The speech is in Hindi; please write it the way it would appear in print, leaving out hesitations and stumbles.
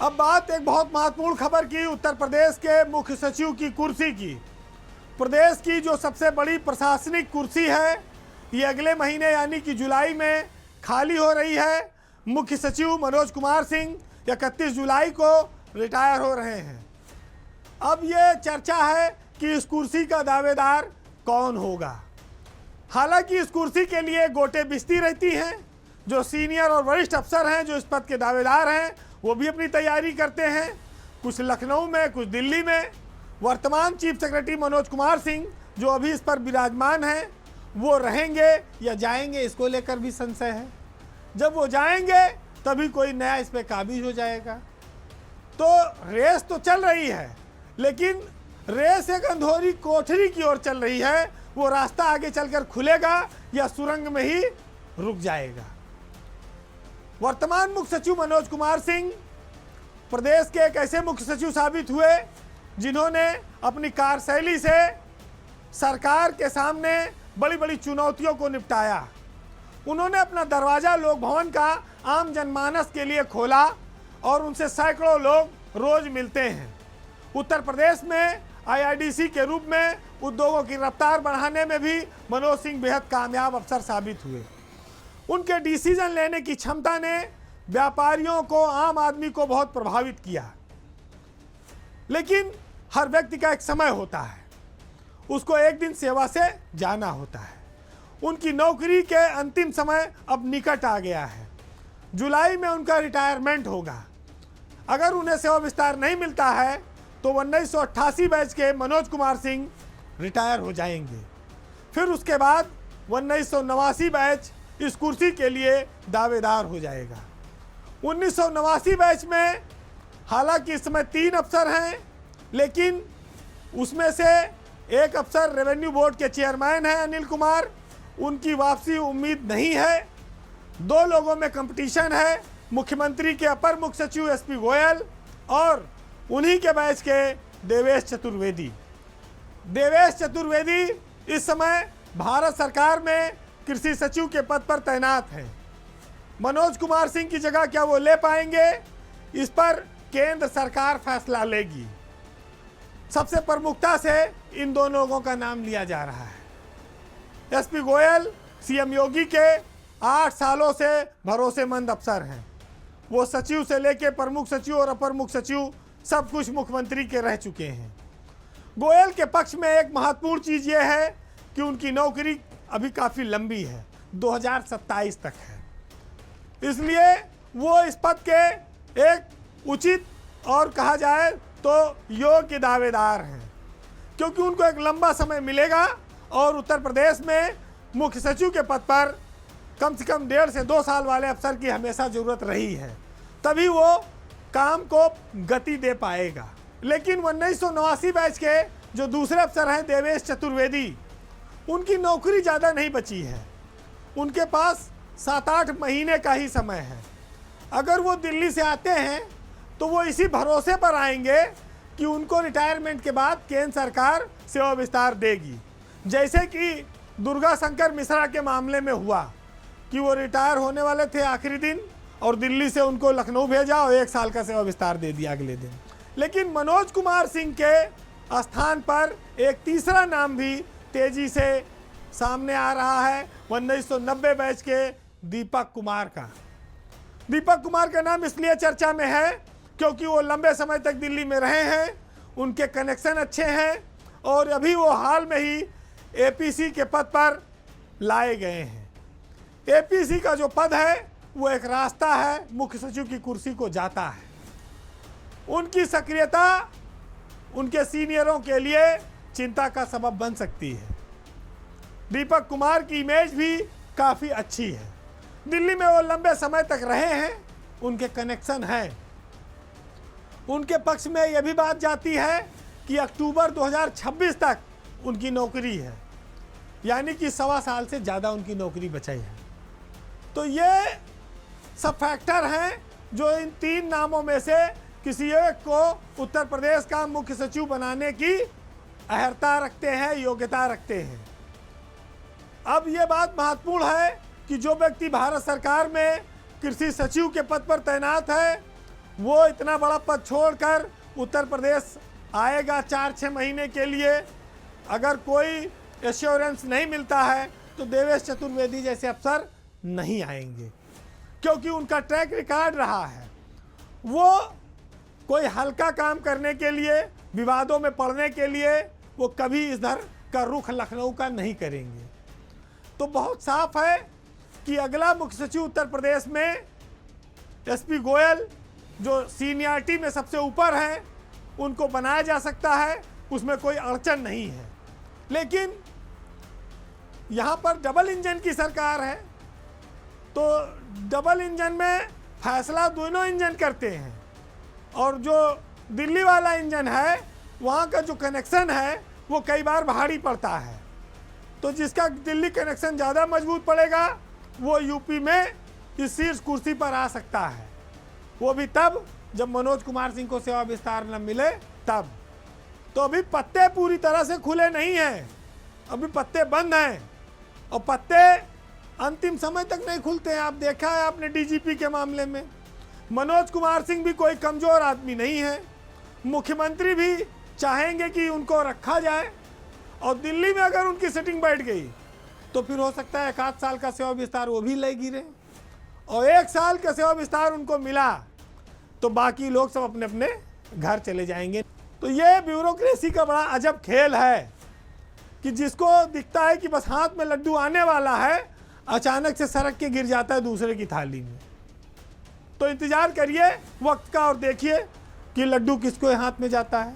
अब बात एक बहुत महत्वपूर्ण खबर की, उत्तर प्रदेश के मुख्य सचिव की कुर्सी की। प्रदेश की जो सबसे बड़ी प्रशासनिक कुर्सी है, ये अगले महीने यानी कि जुलाई में खाली हो रही है। मुख्य सचिव मनोज कुमार सिंह 31 जुलाई को रिटायर हो रहे हैं। अब ये चर्चा है कि इस कुर्सी का दावेदार कौन होगा। हालांकि इस कुर्सी के लिए गोटे बिस्ती रहती हैं। जो सीनियर और वरिष्ठ अफसर हैं जो इस पद के दावेदार हैं, वो भी अपनी तैयारी करते हैं, कुछ लखनऊ में, कुछ दिल्ली में। वर्तमान चीफ सेक्रेटरी मनोज कुमार सिंह जो अभी इस पर विराजमान हैं, वो रहेंगे या जाएंगे, इसको लेकर भी संशय है। जब वो जाएंगे तभी कोई नया इस पर काबिज हो जाएगा। तो रेस तो चल रही है, लेकिन रेस एक अंधेरी कोठरी की ओर चल रही है। वो रास्ता आगे चलकर खुलेगा या सुरंग में ही रुक जाएगा। वर्तमान मुख्य सचिव मनोज कुमार सिंह प्रदेश के एक ऐसे मुख्य सचिव साबित हुए जिन्होंने अपनी कार्यशैली से सरकार के सामने बड़ी बड़ी चुनौतियों को निपटाया। उन्होंने अपना दरवाज़ा लोक भवन का आम जनमानस के लिए खोला और उनसे सैकड़ों लोग रोज मिलते हैं। उत्तर प्रदेश में IRDC के रूप में उद्योगों की रफ्तार बढ़ाने में भी मनोज सिंह बेहद कामयाब अफसर साबित हुए। उनके डिसीजन लेने की क्षमता ने व्यापारियों को, आम आदमी को बहुत प्रभावित किया। लेकिन हर व्यक्ति का एक समय होता है, उसको एक दिन सेवा से जाना होता है। उनकी नौकरी के अंतिम समय अब निकट आ गया है। जुलाई में उनका रिटायरमेंट होगा। अगर उन्हें सेवा विस्तार नहीं मिलता है तो 1988 बैच के मनोज कुमार सिंह रिटायर हो जाएंगे। फिर उसके बाद 1989 बैच इस कुर्सी के लिए दावेदार हो जाएगा। 1989 बैच में हालांकि इस समय 3 अफसर हैं, लेकिन उसमें से एक अफसर रेवेन्यू बोर्ड के चेयरमैन हैं अनिल कुमार, उनकी वापसी उम्मीद नहीं है। 2 लोगों में कंपटीशन है, मुख्यमंत्री के अपर मुख्य सचिव SP गोयल और उन्हीं के बैच के देवेश चतुर्वेदी। देवेश चतुर्वेदी इस समय भारत सरकार में कृषि सचिव के पद पर तैनात हैं। मनोज कुमार सिंह की जगह क्या वो ले पाएंगे, इस पर केंद्र सरकार फैसला लेगी। सबसे प्रमुखता से इन दोनों लोगों का नाम लिया जा रहा है। SP गोयल CM योगी के 8 सालों से भरोसेमंद अफसर हैं। वो सचिव से लेकर प्रमुख सचिव और अपर मुख्य सचिव सब कुछ मुख्यमंत्री के रह चुके हैं। गोयल के पक्ष में एक महत्वपूर्ण चीज़ ये है कि उनकी नौकरी अभी काफ़ी लंबी है, 2027 तक है। इसलिए वो इस पद के एक उचित और कहा जाए तो योग्य दावेदार हैं, क्योंकि उनको एक लंबा समय मिलेगा और उत्तर प्रदेश में मुख्य सचिव के पद पर कम से कम 1.5 से 2 साल वाले अफसर की हमेशा ज़रूरत रही है, तभी वो काम को गति दे पाएगा। लेकिन 1989 बैच के जो दूसरे अफसर हैं देवेश चतुर्वेदी, उनकी नौकरी ज़्यादा नहीं बची है। उनके पास 7-8 महीने का ही समय है। अगर वो दिल्ली से आते हैं तो वो इसी भरोसे पर आएंगे कि उनको रिटायरमेंट के बाद केंद्र सरकार सेवा विस्तार देगी। जैसे कि दुर्गा शंकर मिश्रा के मामले में हुआ कि वो रिटायर होने वाले थे आखिरी दिन और दिल्ली से उनको लखनऊ भेजा और 1 साल का सेवा विस्तार दे दिया अगले दिन। लेकिन मनोज कुमार सिंह के स्थान पर एक तीसरा नाम भी तेजी से सामने आ रहा है, 1990 बैच के दीपक कुमार का। दीपक कुमार का नाम इसलिए चर्चा में है क्योंकि वो लंबे समय तक दिल्ली में रहे हैं, उनके कनेक्शन अच्छे हैं और अभी वो हाल में ही APC के पद पर लाए गए हैं। APC का जो पद है वो एक रास्ता है, मुख्य सचिव की कुर्सी को जाता है। उनकी सक्रियता उनके सीनियरों के लिए चिंता का सबब बन सकती है। दीपक कुमार की इमेज भी काफ़ी अच्छी है, दिल्ली में वो लंबे समय तक रहे हैं, उनके कनेक्शन हैं। उनके पक्ष में यह भी बात जाती है कि अक्टूबर 2026 तक उनकी नौकरी है, यानी कि 1.25 साल से ज़्यादा उनकी नौकरी बचाई है। तो ये सब फैक्टर हैं जो इन 3 नामों में से किसी एक को उत्तर प्रदेश का मुख्य सचिव बनाने की अहर्ता रखते हैं, योग्यता रखते हैं। अब ये बात महत्वपूर्ण है कि जो व्यक्ति भारत सरकार में कृषि सचिव के पद पर तैनात है, वो इतना बड़ा पद छोड़कर उत्तर प्रदेश आएगा 4-6 महीने के लिए। अगर कोई एश्योरेंस नहीं मिलता है तो देवेश चतुर्वेदी जैसे अफसर नहीं आएंगे, क्योंकि उनका ट्रैक रिकॉर्ड रहा है। वो कोई हल्का काम करने के लिए, विवादों में पड़ने के लिए वो कभी इधर का रुख लखनऊ का नहीं करेंगे। तो बहुत साफ है कि अगला मुख्य सचिव उत्तर प्रदेश में एसपी गोयल, जो सीनियरिटी में सबसे ऊपर है, उनको बनाया जा सकता है, उसमें कोई अड़चन नहीं है। लेकिन यहाँ पर डबल इंजन की सरकार है, तो डबल इंजन में फैसला दोनों इंजन करते हैं, और जो दिल्ली वाला इंजन है वहाँ का जो कनेक्शन है वो कई बार भारी पड़ता है। तो जिसका दिल्ली कनेक्शन ज़्यादा मजबूत पड़ेगा वो यूपी में इस शीर्ष कुर्सी पर आ सकता है, वो भी तब जब मनोज कुमार सिंह को सेवा विस्तार न मिले तब। तो अभी पत्ते पूरी तरह से खुले नहीं हैं, अभी पत्ते बंद हैं, और पत्ते अंतिम समय तक नहीं खुलते हैं। आप देखा है आपने डीजीपी के मामले में, मनोज कुमार सिंह भी कोई कमज़ोर आदमी नहीं है। मुख्यमंत्री भी चाहेंगे कि उनको रखा जाए, और दिल्ली में अगर उनकी सिटिंग बैठ गई तो फिर हो सकता है 1 साल का सेवा विस्तार वो भी ले गिरे, और 1 साल का सेवा विस्तार उनको मिला तो बाकी लोग सब अपने अपने घर चले जाएंगे। तो ये ब्यूरोक्रेसी का बड़ा अजब खेल है कि जिसको दिखता है कि बस हाथ में लड्डू आने वाला है, अचानक से सरक के गिर जाता है दूसरे की थाली में। तो इंतजार करिए वक्त का और देखिए कि लड्डू किसको हाथ में जाता है।